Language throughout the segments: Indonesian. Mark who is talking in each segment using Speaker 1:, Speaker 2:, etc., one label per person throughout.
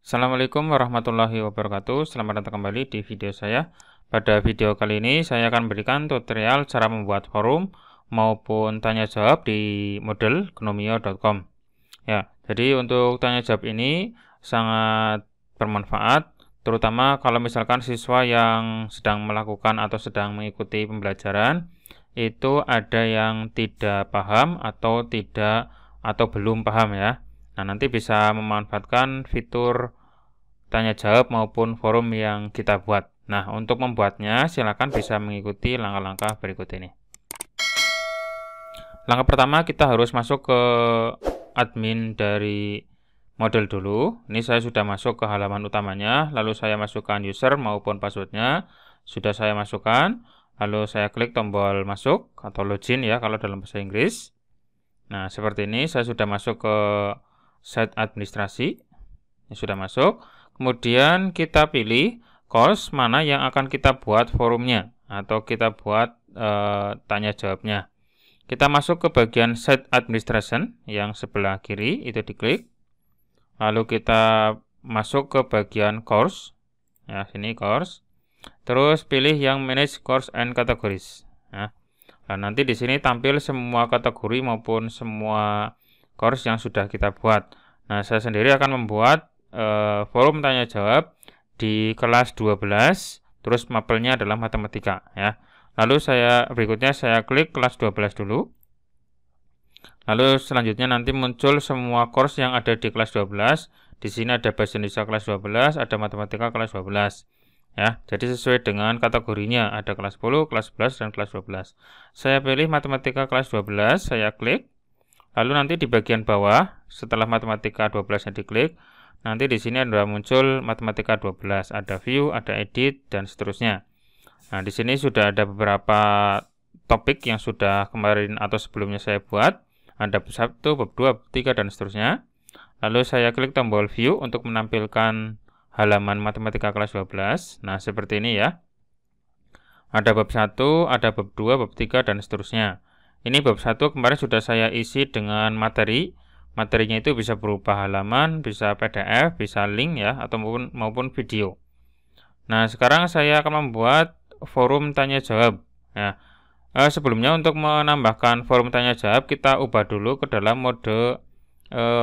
Speaker 1: Assalamualaikum warahmatullahi wabarakatuh. Selamat datang kembali di video saya. Pada video kali ini saya akan memberikan tutorial cara membuat forum maupun tanya jawab di model gnomio.com. Ya, jadi untuk tanya jawab ini sangat bermanfaat, terutama kalau misalkan siswa yang sedang melakukan atau sedang mengikuti pembelajaran itu ada yang tidak paham atau belum paham ya. Nah, nanti bisa memanfaatkan fitur tanya jawab maupun forum yang kita buat. Nah, untuk membuatnya silakan bisa mengikuti langkah-langkah berikut ini. Langkah pertama, kita harus masuk ke admin dari model dulu. Ini saya sudah masuk ke halaman utamanya, lalu saya masukkan user maupun passwordnya. Sudah saya masukkan, lalu saya klik tombol masuk atau login ya kalau dalam bahasa Inggris. Nah, seperti ini saya sudah masuk ke site administrasi. Ini sudah masuk. Kemudian kita pilih course mana yang akan kita buat forumnya atau kita buat tanya jawabnya. Kita masuk ke bagian site administration yang sebelah kiri, itu diklik. Lalu kita masuk ke bagian course. Ya, sini course. Terus pilih yang manage course and categories. Nah, nanti di sini tampil semua kategori maupun semua course yang sudah kita buat. Nah, saya sendiri akan membuat forum tanya jawab di kelas 12, terus mapelnya adalah matematika ya. Lalu berikutnya saya klik kelas 12 dulu. Lalu selanjutnya nanti muncul semua course yang ada di kelas 12. Di sini ada bahasa Indonesia kelas 12, ada matematika kelas 12. Ya, jadi sesuai dengan kategorinya, ada kelas 10, kelas 11 dan kelas 12. Saya pilih matematika kelas 12, saya klik. Lalu nanti di bagian bawah setelah matematika 12-nya diklik, nanti di sini ada muncul matematika 12, ada view, ada edit dan seterusnya. Nah, di sini sudah ada beberapa topik yang sudah kemarin atau sebelumnya saya buat. Ada bab 1, bab 2, bab 3 dan seterusnya. Lalu saya klik tombol view untuk menampilkan halaman matematika kelas 12. Nah, seperti ini ya. Ada bab 1, ada bab 2, bab 3 dan seterusnya. Ini bab 1 kemarin sudah saya isi dengan materi. Materinya itu bisa berupa halaman, bisa PDF, bisa link ya, atau maupun video. Nah, sekarang saya akan membuat forum tanya jawab. Ya. Sebelumnya untuk menambahkan forum tanya jawab, kita ubah dulu ke dalam mode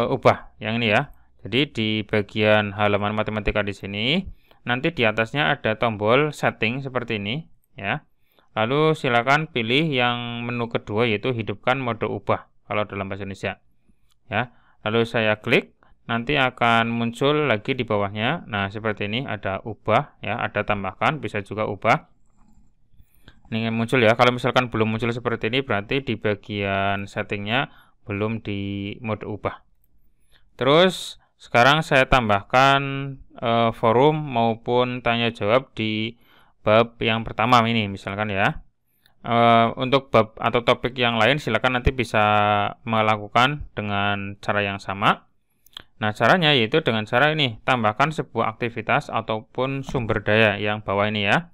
Speaker 1: ubah yang ini ya. Jadi di bagian halaman matematika di sini, nanti di atasnya ada tombol setting seperti ini ya. Lalu silakan pilih yang menu kedua yaitu hidupkan mode ubah kalau dalam bahasa Indonesia. Ya, lalu saya klik, nanti akan muncul lagi di bawahnya. Nah, seperti ini ada ubah ya, ada tambahkan, bisa juga ubah. Ini muncul ya. Kalau misalkan belum muncul seperti ini, berarti di bagian settingnya belum di mode ubah. Terus sekarang saya tambahkan forum maupun tanya jawab di bab yang pertama ini, misalkan ya. Untuk bab atau topik yang lain silakan nanti bisa melakukan dengan cara yang sama. Nah, caranya yaitu dengan cara ini, tambahkan sebuah aktivitas ataupun sumber daya yang bawah ini ya.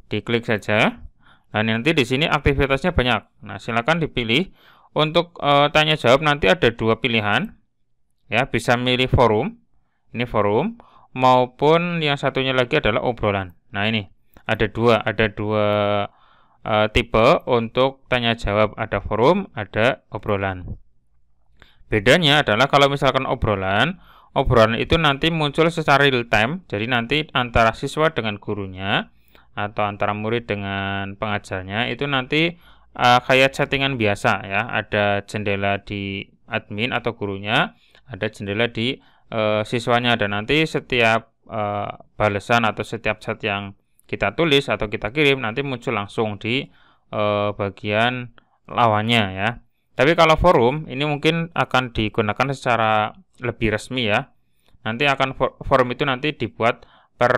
Speaker 1: Diklik saja. Nah, nanti di sini aktivitasnya banyak. Nah, silakan dipilih. Untuk tanya jawab nanti ada dua pilihan. Ya, bisa milih forum. Ini forum maupun yang satunya lagi adalah obrolan. Nah, ini ada dua tipe untuk tanya jawab, ada forum, ada obrolan. Bedanya adalah kalau misalkan obrolan itu nanti muncul secara real time, jadi nanti antara siswa dengan gurunya atau antara murid dengan pengajarnya itu nanti kayak chattingan biasa ya, ada jendela di admin atau gurunya, ada jendela di siswanya, dan nanti setiap balasan atau setiap chat yang kita tulis atau kita kirim nanti muncul langsung di bagian lawannya ya. Tapi kalau forum ini mungkin akan digunakan secara lebih resmi ya. Nanti akan forum itu nanti dibuat per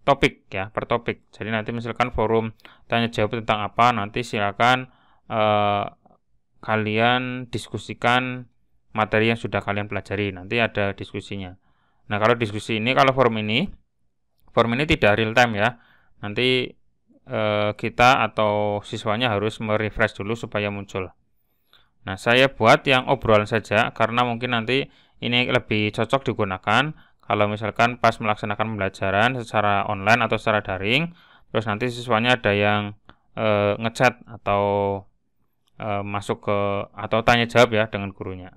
Speaker 1: topik ya, per topik. Jadi nanti misalkan forum tanya jawab tentang apa, nanti silakan kalian diskusikan materi yang sudah kalian pelajari. Nanti ada diskusinya. Nah, kalau diskusi ini, kalau forum ini tidak real time ya. Nanti kita atau siswanya harus merefresh dulu supaya muncul. Nah, saya buat yang obrolan saja karena mungkin nanti ini lebih cocok digunakan kalau misalkan pas melaksanakan pembelajaran secara online atau secara daring, terus nanti siswanya ada yang ngechat atau masuk ke atau tanya jawab ya dengan gurunya.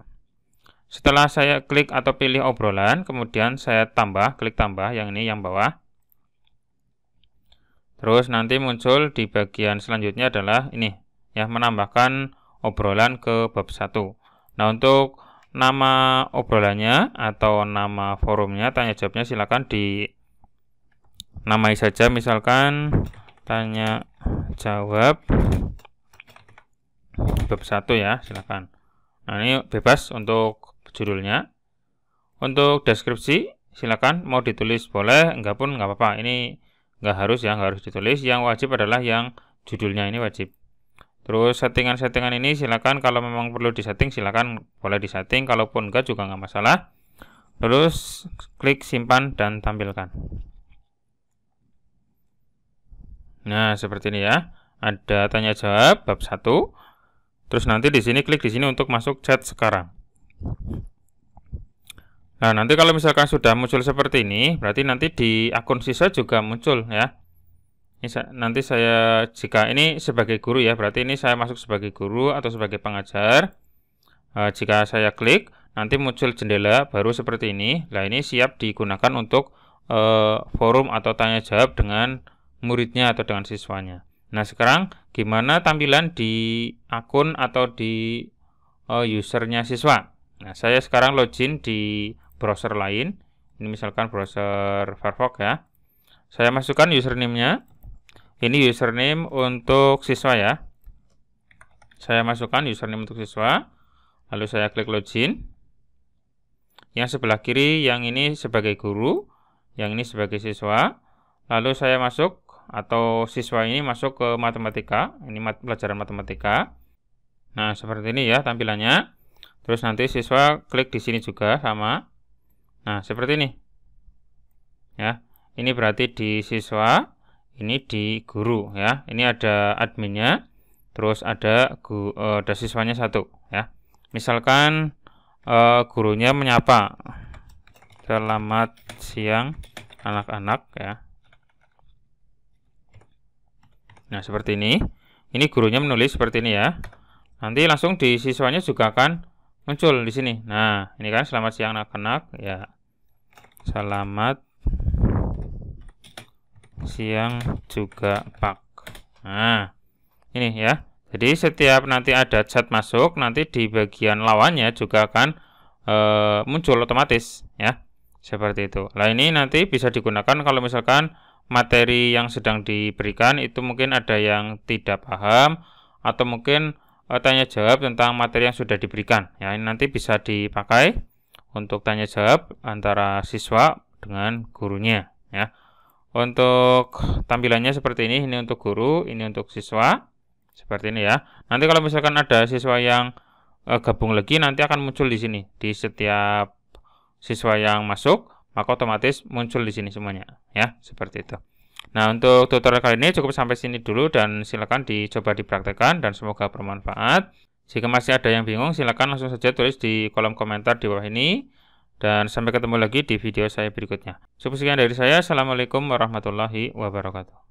Speaker 1: Setelah saya klik atau pilih obrolan, kemudian saya klik tambah yang ini yang bawah. Terus nanti muncul di bagian selanjutnya adalah ini ya, menambahkan obrolan ke bab 1. Nah, untuk nama obrolannya atau nama forumnya, tanya jawabnya silakan dinamai saja, misalkan tanya jawab bab 1 ya, silakan. Nah, ini bebas untuk judulnya. Untuk deskripsi silakan mau ditulis boleh, enggak pun enggak apa-apa. Ini enggak harus ya, enggak harus ditulis. Yang wajib adalah yang judulnya ini wajib. Terus settingan-settingan ini silakan kalau memang perlu disetting silakan boleh disetting, kalaupun enggak juga enggak masalah. Terus klik simpan dan tampilkan. Nah, seperti ini ya. Ada tanya jawab bab 1. Terus nanti di sini klik di sini untuk masuk chat sekarang. Nah, nanti kalau misalkan sudah muncul seperti ini, berarti nanti di akun siswa juga muncul ya. Nanti saya, jika ini sebagai guru ya, berarti ini saya masuk sebagai guru atau sebagai pengajar. Jika saya klik, nanti muncul jendela baru seperti ini. Nah, ini siap digunakan untuk forum atau tanya jawab dengan muridnya atau dengan siswanya. Nah, sekarang gimana tampilan di akun atau di usernya siswa? Nah, saya sekarang login di browser lain. Ini misalkan browser Firefox ya. Saya masukkan username-nya. Ini username untuk siswa ya. Saya masukkan username untuk siswa. Lalu saya klik login. Yang sebelah kiri yang ini sebagai guru, yang ini sebagai siswa. Lalu saya masuk atau siswa ini masuk ke matematika. Ini pelajaran matematika. Nah, seperti ini ya tampilannya. Terus nanti siswa klik di sini juga sama. Nah, seperti ini. Ya. Ini berarti di siswa, ini di guru ya. Ini ada adminnya. Terus ada siswanya 1 ya. Misalkan gurunya menyapa. Selamat siang anak-anak ya. Nah, seperti ini. Ini gurunya menulis seperti ini ya. Nanti langsung di siswanya juga akan muncul di sini. Nah, ini kan selamat siang anak-anak ya. Selamat siang juga Pak. Nah, ini ya. Jadi setiap nanti ada chat masuk, nanti di bagian lawannya juga akan muncul otomatis ya. Seperti itu. Nah, ini nanti bisa digunakan kalau misalkan materi yang sedang diberikan itu mungkin ada yang tidak paham atau mungkin tanya jawab tentang materi yang sudah diberikan. Ya, ini nanti bisa dipakai untuk tanya jawab antara siswa dengan gurunya ya. Untuk tampilannya seperti ini untuk guru, ini untuk siswa. Seperti ini ya. Nanti kalau misalkan ada siswa yang gabung lagi nanti akan muncul di sini. Di setiap siswa yang masuk, maka otomatis muncul di sini semuanya ya, seperti itu. Nah, untuk tutorial kali ini cukup sampai sini dulu dan silakan dicoba dipraktekkan dan semoga bermanfaat. Jika masih ada yang bingung, silakan langsung saja tulis di kolom komentar di bawah ini. Dan sampai ketemu lagi di video saya berikutnya. Cukup sekian dari saya. Assalamualaikum warahmatullahi wabarakatuh.